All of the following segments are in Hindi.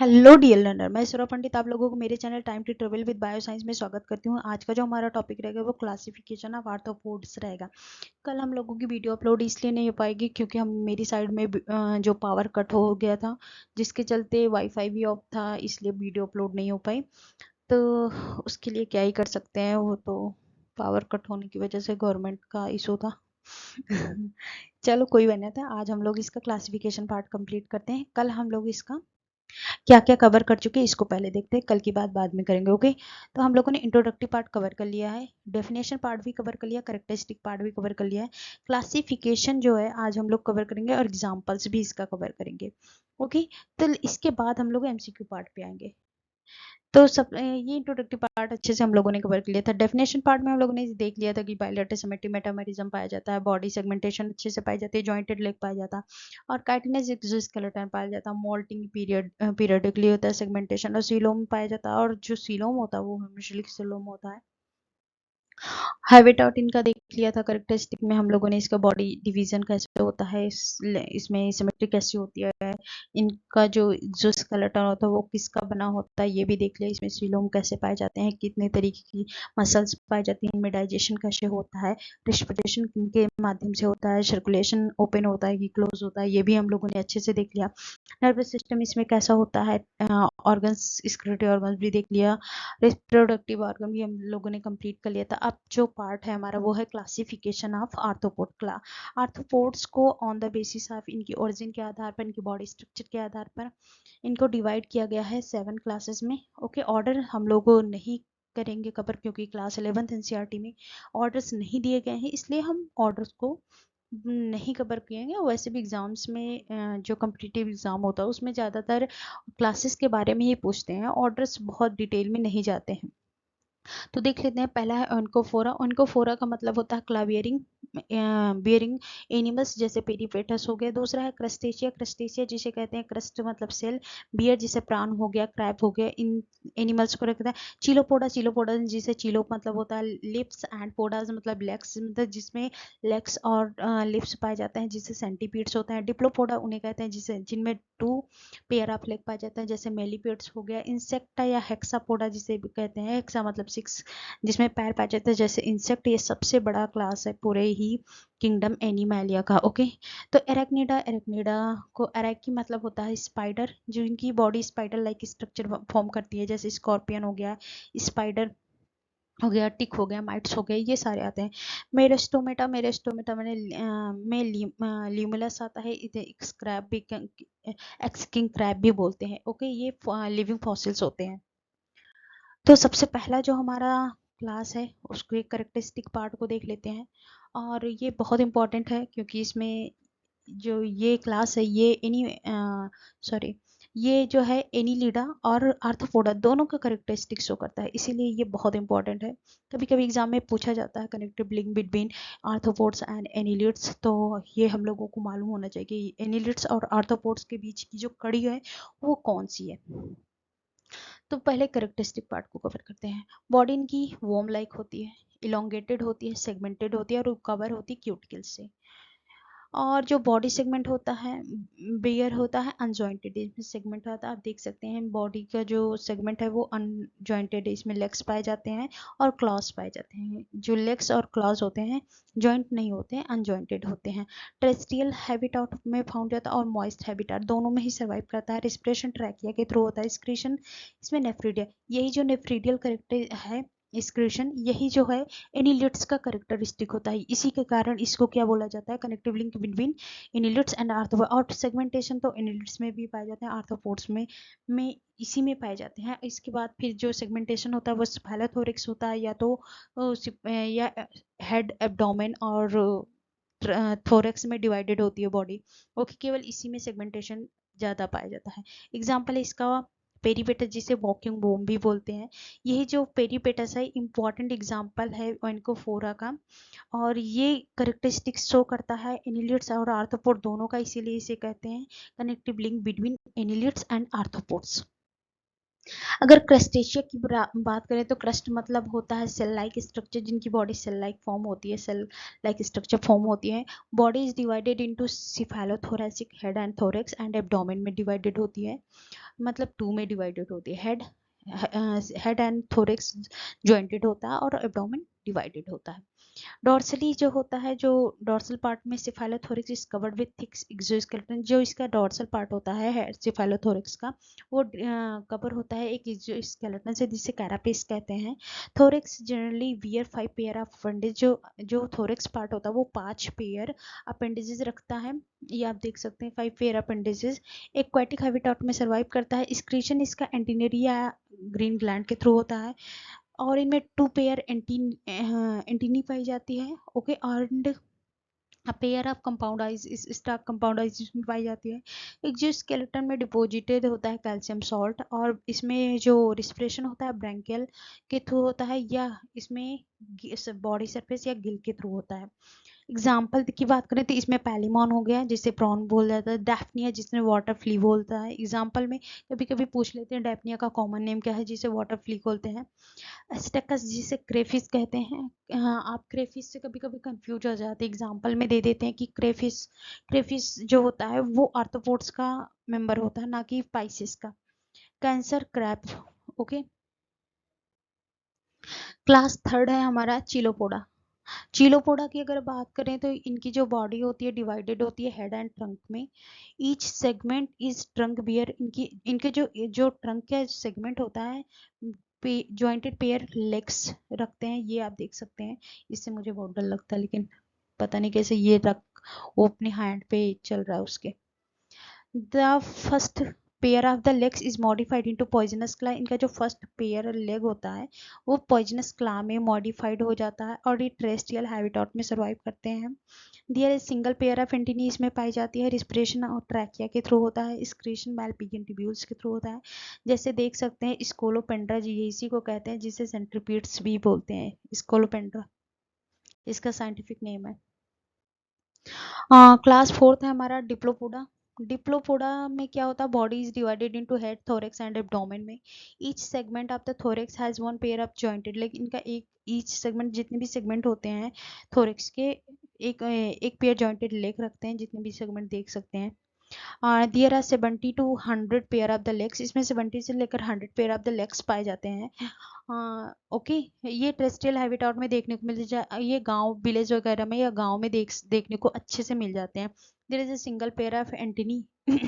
हेलो डियर लर्नर, मैं सौरभ पंडित आप लोगों को मेरे channel time to travel with bioscience में स्वागत करती हूँ। आज का जो हमारा टॉपिक रहेगा वो क्लासिफिकेशन ऑफ आर्थ्रोपोड्स रहेगा। कल हम लोगों की वीडियो अपलोड इसलिए नहीं हो पाएगी क्योंकि हम मेरी साइड में जो पावर कट हो गया था, जिसके चलते वाईफाई भी ऑफ था, इसलिए वीडियो अपलोड नहीं हो पाई। तो उसके लिए क्या ही कर सकते हैं, वो तो पावर कट होने की वजह से गवर्नमेंट का इशू था। चलो कोई बना था। आज हम लोग इसका क्लासिफिकेशन पार्ट कंप्लीट करते हैं। कल हम लोग इसका क्या क्या कवर कर चुके हैं इसको पहले देखते हैं, कल की बात बाद में करेंगे। ओके, तो हम लोगों ने इंट्रोडक्टिव पार्ट कवर कर लिया है, डेफिनेशन पार्ट भी कवर कर लिया, कैरेक्टरिस्टिक पार्ट भी कवर कर लिया है। क्लासिफिकेशन जो है आज हम लोग कवर करेंगे और एग्जांपल्स भी इसका कवर करेंगे। ओके, तो इसके बाद हम लोग एमसीक्यू पार्ट पे आएंगे। तो सब ये इंट्रोडक्टिव पार्ट अच्छे से हम लोगों ने कवर कर लिया था। डेफिनेशन पार्ट में हम लोगों ने देख लिया था कि बायलेटरल सिमेट्री, मेटामेरिज्म पाया जाता है, बॉडी सेगमेंटेशन अच्छे से पाई जाती है, जॉइंटेड लेग पाया जाता है और काइटिनस एक्सोस्केलेटन पाया जाता है। मोल्टिंग पीरियडिकली होता है सेगमेंटेशन और सीलोम पाया जाता है, और जो सीलोम होता है वो हमेशा सीलोम होता है। हैबिटाट इनका देख लिया था। कैरेक्टरिस्टिक में हम लोगों ने इसका बॉडी डिवीजन कैसे होता है, इसमें सिमेट्री कैसी होती है, इनका जो एक्सोस्केलेटन होता है वो किसका बना होता है ये भी देख लिया। इसमें सीलोम कैसे पाए जाते हैं, कितने तरीके की मसल्स पाई जाती हैं, इनमें डाइजेशन कैसे होता है, रेस्पिरेशन के माध्यम से होता है, सर्कुलेशन ओपन होता है कि क्लोज होता है, ये भी हम लोगों ने अच्छे से देख लिया। नर्वस सिस्टम इसमें कैसा होता है, ऑर्गन्स, स्क्रिटी ऑर्गन्स भी देख लिया, रिप्रोडक्टिव ऑर्गन भी हम लोगों ने कंप्लीट कर लिया था। अब जो पार्ट है हमारा वो है क्लासिफिकेशन ऑफ आर्थ्रोपोड। आर्थ्रोपोड्स को ऑन द बेसिस ऑफ इनकी ओरिजिन के आधार पर, इनकी बॉडी स्ट्रक्चर के आधार पर इनको डिवाइड किया गया है 7 क्लासेस में। ओके, ऑर्डर हम लोग नहीं करेंगे कवर क्योंकि क्लास 11th एनसीईआरटी में ऑर्डर्स नहीं दिए गए हैं, इसलिए हम ऑर्डर्स को नहीं कवर किएंगे। वैसे भी एग्जाम्स में जो कम्पिटिटिव एग्जाम होता है उसमें ज़्यादातर क्लासेस के बारे में ही पूछते हैं, ऑर्डर्स बहुत डिटेल में नहीं जाते हैं। तो देख लेते हैं। पहला है ओनकोफोरा। ओनकोफोरा का मतलब होता है क्लावियरिंग बियरिंग एनिमल्स, जैसे पेरीपेटस हो गया। दूसरा है क्रस्टेशिया। क्रस्टेशिया जिसे कहते हैं क्रस्ट मतलब सेल, बियर जिसे प्राण हो गया, क्रैब हो गया, इन एनिमल्स को रखता है। चिलोपोडा। चिलोपोडा जिसे चिलो मतलब होता है लिप्स, एंड पोडाज मतलब लेग्स, मतलब जिसमें लेग्स और लिप्स पाए जाते हैं, जिसे सेंटीपीड्स होते हैं। डिप्लोपोडा उन्हें कहते हैं जिसे जिनमें 2 पेयर ऑफ लेग पाए जाते हैं, जैसे मेलीपेड्स हो गया। इंसेक्टा या हेक्सापोडा जिसे भी कहते हैं, हेक्सा मतलब 6, जिसमें पैर पाए जाते हैं जैसे इंसेक्ट। ये सबसे बड़ा क्लास है पूरे ही किंगडम एनिमैलिया का। ओके, तो एरेक्निडा। एरेक्निडा को एरेकी मतलब होता है स्पाइडर, जो इनकी body spider like structure form करती है, जैसे स्कॉर्पियन हो गया, स्पाइडर हो गया, टिक हो गया, माइट्स हो गए, ये सारे आते हैं। मेरिस्टोमेटा। मेरिस्टोमेटा में ल्यूमुलस आता है, इसे स्क्रैब भी, एक्स किंग क्रैब भी बोलते हैं। ओके, ये लिविंग फॉसिल्स होते हैं। तो सबसे पहला जो हमारा क्लास है उसको एक करेक्टरिस्टिक पार्ट को देख लेते हैं, और ये बहुत इंपॉर्टेंट है क्योंकि इसमें जो ये क्लास है ये सॉरी ये जो है एनीलिडा और आर्थ्रोपोडा दोनों का करेक्टरिस्टिक शो करता है, इसीलिए ये बहुत इंपॉर्टेंट है। कभी कभी एग्जाम में पूछा जाता है connective link between arthropods and annelids, तो ये हम लोगों को मालूम होना चाहिए कि एनीलिड्स और आर्थ्रोपोड्स के बीच की जो कड़ी है वो कौन सी है। तो पहले करेक्टरिस्टिक पार्ट को कवर करते हैं। बॉडी इनकी वॉर्म लाइक होती है, इलोंगेटेड होती है, सेगमेंटेड होती है और कवर होती है क्यूटिकल्स से। और जो बॉडी सेगमेंट होता है बेयर होता है अनजॉइंटेड, इसमें सेगमेंट होता है, आप देख सकते हैं बॉडी का जो सेगमेंट है वो अनजॉइंटेड है, इसमें लेग्स पाए जाते हैं और क्लॉज पाए जाते हैं। जो लेग्स और क्लॉज होते हैं जॉइंट नहीं होते हैं, अनजॉइंटेड होते हैं। टेरेस्ट्रियल हैबिटाट में फाउंड जाता है और मॉइस्ट हैबिटाट, दोनों में ही सर्वाइव करता है। रिस्पिरेशन ट्रैकिया के थ्रू होता है। एक्सक्रीशन इसमें नेफ्रीडिया, यही जो नेफ्रीडियल करेक्टर है एक्सक्रीशन, यही जो है एनिलिड्स का करेक्टरिस्टिक होता है, इसी के कारण इसको क्या बोला जाता है, connective link between annelids and arthropod. और सेगमेंटेशन तो एनिलिड्स में भी पाए जाते हैं, आर्थ्रोपोड्स में इसी में पाए जाते हैं। इसके बाद फिर जो सेगमेंटेशन होता है वो स्फाइलोथोरिक्स होता है, या तो या हेड, एब्डोमेन और थोरेक्स में डिवाइडेड होती है बॉडी। ओके, केवल इसी में सेगमेंटेशन ज़्यादा पाया जाता है। एग्जाम्पल है इसका पेरीपेटस, जिसे वॉकिंग बोम भी बोलते हैं। यही जो पेरीपेटस है इंपॉर्टेंट एग्जाम्पल है ओइनकोफोरा का, और ये करेक्टरिस्टिक्स शो करता है एनिलिड्स और आर्थ्रोपोड दोनों का, इसीलिए इसे कहते हैं connective link between annelids and arthropods. अगर क्रस्टेशिया की बात करें तो क्रस्ट मतलब होता है सेल लाइक स्ट्रक्चर, जिनकी बॉडी सेल लाइक फॉर्म होती है, सेल लाइक स्ट्रक्चर फॉर्म होती है। Body is divided into cephalothoracic, head and thorax and abdomen में डिवाइडेड होती है। मतलब 2 में डिवाइडेड होती है। हेड एंड थोरेक्स जॉइंटेड होता है और एब्डोमेन डिवाइडेड होता है। डॉर्सली जो होता है, जो डॉर्सल पार्ट में cephalothorax is covered with thick exoskeleton. जो इसका डॉर्सल पार्ट होता है सिफालोथोरिक्स का, वो कवर होता है एक एक्सोस्केलेटन से, जिसे कैरापेस कहते हैं। Thorax generally wear 5 pair of appendage. जो थोरिक्स पार्ट होता है वो 5 पेयर अपेंडेजेस रखता है। ये आप देख सकते हैं 5 पेयर अपेंडेजेस। एक्वाटिक हैबिटेट में सर्वाइव करता है। एक्सक्रीशन इसका एंटीनेरी या ग्रीन ग्लैंड के थ्रू होता है, और इनमें 2 पेयर एंटीनी पाई जाती है। Okay, and a pair of compound eyes इस स्टार्क कंपाउंड आइज इसमें पाई जाती है। एक जो स्केलेटन में डिपोजिटेड होता है कैल्शियम सॉल्ट, और इसमें जो रिस्पिरेशन होता है ब्रैंकियल के थ्रू होता है, या इसमें बॉडी सरफेस या गिल के थ्रू होता है। एग्जाम्पल की बात करें तो इसमें पैलीमॉन हो गया जिसे प्रॉन बोल जाता है, डैफ्निया जिसमें वाटर फ्ली बोलता है। एग्जाम्पल में कभी कभी पूछ लेते हैं डैफ्निया का कॉमन नेम क्या है, जिसे वाटर फ्ली बोलते हैं। एस्टेकस जिसे क्रेफिस कहते हैं। हाँ, आप क्रेफिस से कभी कभी कंफ्यूज हो जाते हैं। एग्जाम्पल में दे देते हैं कि क्रेफिस क्रेफिस जो होता है वो आर्थ्रोपोड्स का मेंबर होता है, ना कि पाइसिस का। Cancer crab. Okay, class third है हमारा चिलोपोडा। चिलोपोडा की अगर बात करें तो इनकी जो बॉडी होती है डिवाइडेड होती है हेड एंड ट्रंक में। Each segment is trunk bear. इनके जो ट्रंक का सेगमेंट होता है जॉइंटेड पेयर लेग्स रखते हैं। ये आप देख सकते हैं। इससे मुझे बहुत डर लगता है, लेकिन पता नहीं कैसे ये रख वो अपने हैंड पे चल रहा है उसके। The first pair of the legs is modified into poisonous क्ला। इनका जो फर्स्ट पेयर लेग होता है वो पॉइजनस क्ला में मॉडिफाइड हो जाता है, और ये टेरेस्ट्रियल हैबिटेट में सर्वाइव करते हैं। दियर is single pair of antennae इसमें पाई जाती है। रिस्पिरेशन और ट्रैकिया के थ्रू होता है। एक्सक्रीशन मैलपिगियन ट्यूब्यूल्स के थ्रू होता है। जैसे देख सकते हैं स्कोलोपेंड्रा, जी इसी को कहते हैं, जिसे सेंट्रीपीड्स भी बोलते हैं। स्कोलोपेंड्रा इसका साइंटिफिक नेम है। क्लास फोर्थ है हमारा डिप्लोपोडा। डिप्लोपोडा में क्या होता है, body is divided into head, thorax and abdomen में। Each segment of the thorax has one pair of jointed leg. इनका एक ईच सेगमेंट, जितने भी सेगमेंट होते हैं थोरेक्स के, एक पेयर जॉइंटेड लेग रखते हैं। जितने भी सेगमेंट देख सकते हैं। There are 70 to 100 pair of the legs. इसमें 70 से लेकर 100 पेयर ऑफ द लेग्स पाए जाते हैं। ओके, ये टेरेस्ट्रियल हैबिटेट में देखने को मिल जाए, ये गांव विलेज वगैरह में या गांव में देखने को अच्छे से मिल जाते हैं। There is a single pair of antennae.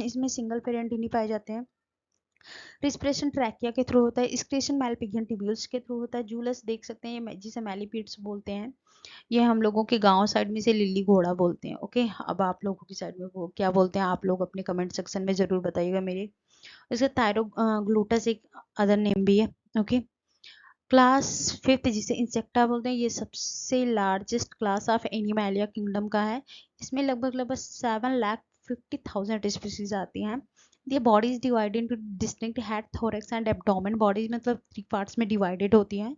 इसमें सिंगल पेयर एंटीनी पाए जाते हैं। रिस्पिरेशन ट्रैकिया के थ्रू होता है। एक्सक्रीशन मैलपिगियन ट्यूब्यूल्स के थ्रू होता है। जूलस देख सकते हैं, ये जिसे मैलीपीड्स बोलते हैं। ये हम लोगों के गांव साइड में से लिली घोड़ा बोलते हैं। ओके, अब आप लोगों की साइड में वो क्या बोलते हैं, आप लोग अपने कमेंट सेक्शन में जरूर बताइएगा मेरे। इसका थायरोग्लूटस एक अदर नेम भी है। ओके, क्लास फिफ्थ जिसे इंसेक्टा बोलते हैं, ये सबसे लार्जेस्ट क्लास ऑफ एनिमैलिया किंगडम का है। इसमें लगभग लगभग 7,50,000 स्पीसीज आती हैं। ये body is divided into distinct head, thorax and abdomen. Bodies मतलब 3 पार्ट्स में डिवाइडेड होती हैं।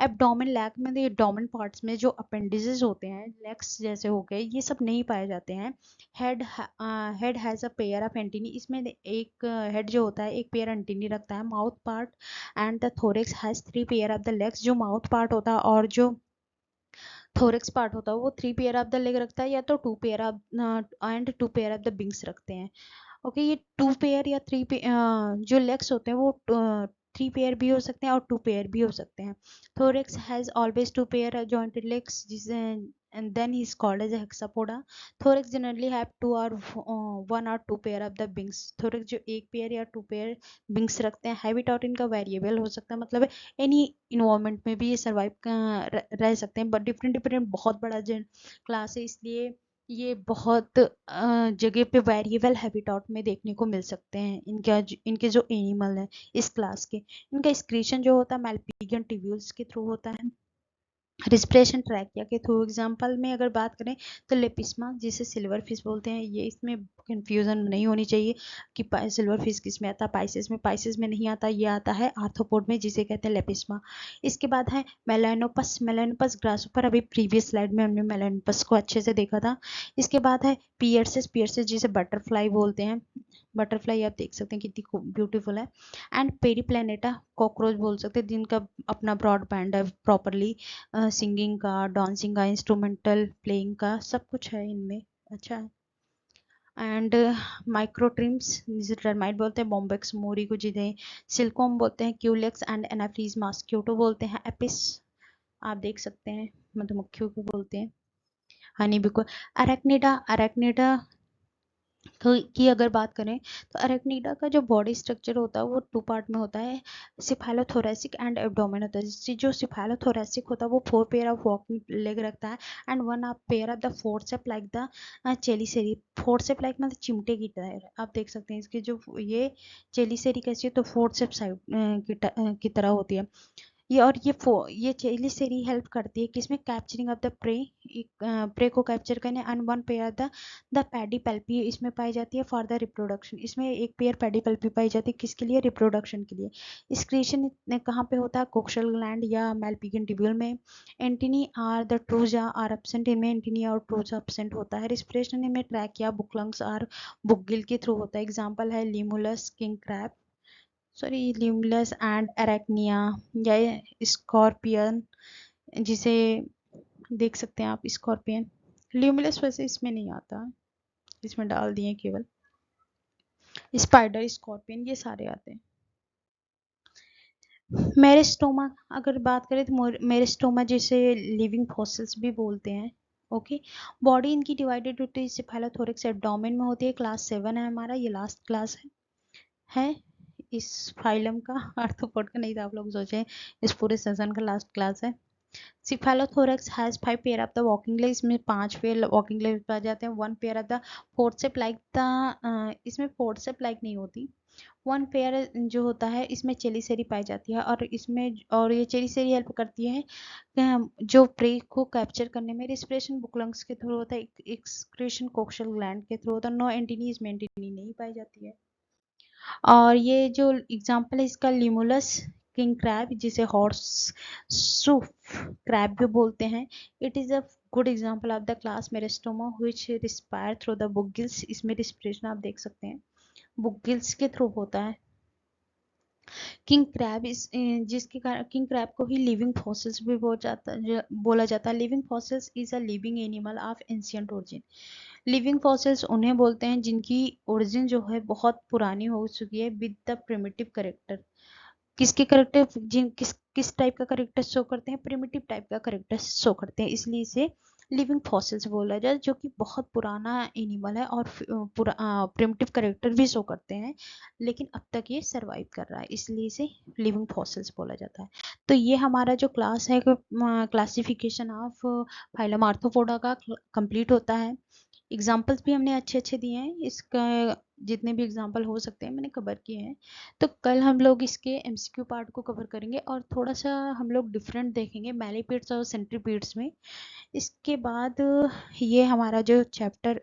एब्डोमेन लैग में ये एब्डोमेन पार्ट्स में जो अपेंडिजेस होते हैं, लेग्स जैसे हो गए, ये सब नहीं पाए जाते हैं। Head has a pair of antennae. इसमें एक हेड जो होता है एक पेयर एंटीनी रखता है। Mouth part and the thorax has 3 pair of the legs. जो माउथ पार्ट होता है और जो थोरेक्स पार्ट होता है वो 3 पेयर ऑफ द लेग रखता है, या तो 2 pair of and 2 pair of the wings रखते हैं। ओके, ये 2 पेयर या 3 जो लेग्स होते हैं वो 3 पेयर भी हो सकते हैं और 2 पेयर भी हो सकते हैं। Thorax has always 2 pair jointed legs, जिसे and then he is called as a hexapoda. Thorax generally have 2 or 1 or 2 pair of the wings. thorax जो एक पेयर या 2 पेयर विंग्स रखते हैं। हैबिटेट इनका वेरिएबल हो सकता है, मतलब एनी इन्वायरमेंट में भी ये सर्वाइव रह सकते हैं, बट डिफरेंट डिफरेंट बहुत बड़ा क्लास है, इसलिए ये बहुत जगह पे वेरिएबल हैबिटेट में देखने को मिल सकते हैं। इनके जो एनिमल है इस क्लास के, इनका एक्सक्रीशन जो होता है मैलपिगियन ट्यूब्यूल्स के थ्रू होता है। रिस्पिरेशन ट्रैकिया के थ्रू। एग्जाम्पल में अगर बात करें तो लेपिस्मा, जिसे सिल्वर फिश बोलते हैं, ये इसमें कंफ्यूजन नहीं होनी चाहिए कि सिल्वर फिश किस में आता है। पाइसेस में नहीं आता, ये आता है आर्थ्रोपोड में, जिसे कहते हैं लेपिस्मा। इसके बाद है मेलानोपस ग्रासोपर। अभी प्रीवियस स्लाइड में हमने मेलानोपस को अच्छे से देखा था। इसके बाद है पियर्सेस जिसे बटरफ्लाई बोलते हैं। बटरफ्लाई आप देख सकते हैं कितनी ब्यूटीफुल है। एंड पेरीप्लैनेटा कॉकरोच बोल सकते हैं, जिनका अपना ब्रॉड बैंड है प्रॉपरली सिंगिंग का, डांसिंग का, इंस्ट्रूमेंटल प्लेइंग का, सब कुछ है इनमें। अच्छा है। एंड माइक्रोट्रिम्स जिसे टर्माइट बोलते हैं, बॉम्बेक्स मोरी को जिन्हें सिल्कोम बोलते हैं, क्यूलेक्स एंड एनाफ्रीज मॉस्किटो बोलते हैं, एपिस आप देख सकते हैं मधुमक्खियों को बोलते हैं, हनी बी को। अरेक्निडा की अगर बात करें तो अरेक्निडा का जो बॉडी स्ट्रक्चर होता है वो 2 पार्ट में होता है, सिफेलोथोरेसिक एंड एब्डोमेन होता है। जो सिफेलोथोरेसिक होता है वो 4 पेयर ऑफ वॉकिंग लेग रखता है and 1 of pair of the forcep like the chelicerae. Forcep like मतलब चिमटे की तरह आप देख सकते हैं। इसकी जो ये चेलिसेरी कैसी है तो फोर्सेप साइड की तरह होती है ये। और ये चेलिसेरी हेल्प करती है किसमें, कैप्चरिंग ऑफ द प्रे को कैप्चर करने। एंड 1 पेयर द पेडिपल्पी इसमें पाई जाती है फॉर द रिप्रोडक्शन। इसमें एक पेयर पेडिपल्पी पाई जाती है किसके लिए, रिप्रोडक्शन के लिए। एक्सक्रीशन कहाँ पे होता है, कोक्शल ग्लैंड या मेलपिगन ट्यूब्यूल में। Antennae are the true jaws are absent, इनमें एंटीनी और ट्रूजा एब्सेंट होता है। रिस्पिरेशन इनमें ट्रैकिया, बुकलंग्स और बुकगिल के थ्रू होता है। एग्जाम्पल है लीमुलस, किंग क्रैब, ल्यूमलस एंड एरेक्निया या स्कॉर्पियन जिसे देख सकते हैं आप, स्कॉर्पियन। ल्यूमलस वैसे इसमें नहीं आता, इसमें डाल दिए केवल। स्पाइडर, स्कॉर्पियन ये सारे आते हैं। मेरिस्टोमा अगर बात करें तो मेरिस्टोमा जिसे लिविंग फॉसिल्स भी बोलते हैं। ओके, बॉडी इनकी डिवाइडेड होती है सेफेलोथोरैक्स एब्डोमेन में होती है। क्लास 7 है हमारा, ये लास्ट क्लास है इस फाइलम का, आर्थ्रोपोड का नहीं था आप लोग सोचे, इस पूरे सेशन का लास्ट क्लास है। Cephalothorax has 5 pair of the walking legs, में 5 पेयर वॉकिंग लेग्स पाए जाते हैं। 1 pair of the forcep like the, इसमें फोर्सेप लाइक नहीं होती। 1 पेयर जो होता है इसमें चेलिसेरी पाई जाती है और इसमें, और ये चेलिसेरी हेल्प करती है जो प्रे को कैप्चर करने में। रिस्पिरेशन बुकलंग्स के थ्रू होता है, एक्सक्रीशन कोक्शल ग्लैंड के थ्रू होता है। नो एंटीनी, इसमें एंटीनी नहीं पाई जाती है। और ये जो एग्जाम्पल है इसका, लिमुलस, किंग क्रैब जिसे हॉर्स सूफ क्रैब भी बोलते हैं। It is a good example of the class Merostomata which respire through the book gills. इसमें रिस्पिरेशन आप देख सकते हैं बुक गिल्स के थ्रू होता है। किंग क्रैब इस जिसके कारण किंग क्रैब को ही लिविंग फॉसिल्स भी बोला जाता है। Living fossils is a living animal of ancient origin. Living fossils उन्हें बोलते हैं जिनकी ओरिजिन जो है बहुत पुरानी हो चुकी है विद द प्रिमिटिव करेक्टर। किसके करेक्टर, किस टाइप का करेक्टर शो करते हैं, प्रिमिटिव टाइप का करेक्टर शो करते हैं, इसलिए इसे लिविंग फॉसिल्स बोला जाए। जो कि बहुत पुराना एनिमल है और प्रिमिटिव करेक्टर भी शो करते हैं, लेकिन अब तक ये सरवाइव कर रहा है, इसलिए इसे लिविंग फॉसिल्स बोला जाता है। तो ये हमारा जो क्लास है क्लासिफिकेशन ऑफ फाइलम आर्थ्रोपोडा का कंप्लीट होता है। एग्जाम्पल्स भी हमने अच्छे अच्छे दिए हैं, इसका जितने भी एग्जाम्पल हो सकते हैं मैंने कवर किए हैं। तो कल हम लोग इसके एमसीक्यू पार्ट को कवर करेंगे और थोड़ा सा हम लोग डिफरेंट देखेंगे मैलीपीड्स और सेंट्रीपीड्स में। इसके बाद ये हमारा जो चैप्टर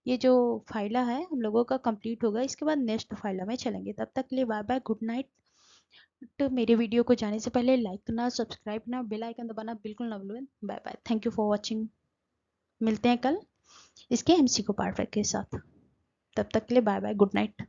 ये जो फाइला है हम लोगों का कंप्लीट होगा। इसके बाद नेक्स्ट फाइला में चलेंगे। तब तक के लिए बाय बाय, गुड नाइट। तो मेरे वीडियो को जाने से पहले लाइक करना, सब्सक्राइब करना, बेल आइकन दबाना बिल्कुल ना भूलें। Bye bye, thank you for watching. मिलते हैं कल इसके एमसीक्यू पार्ट के साथ। तब तक के लिए बाय बाय, गुड नाइट।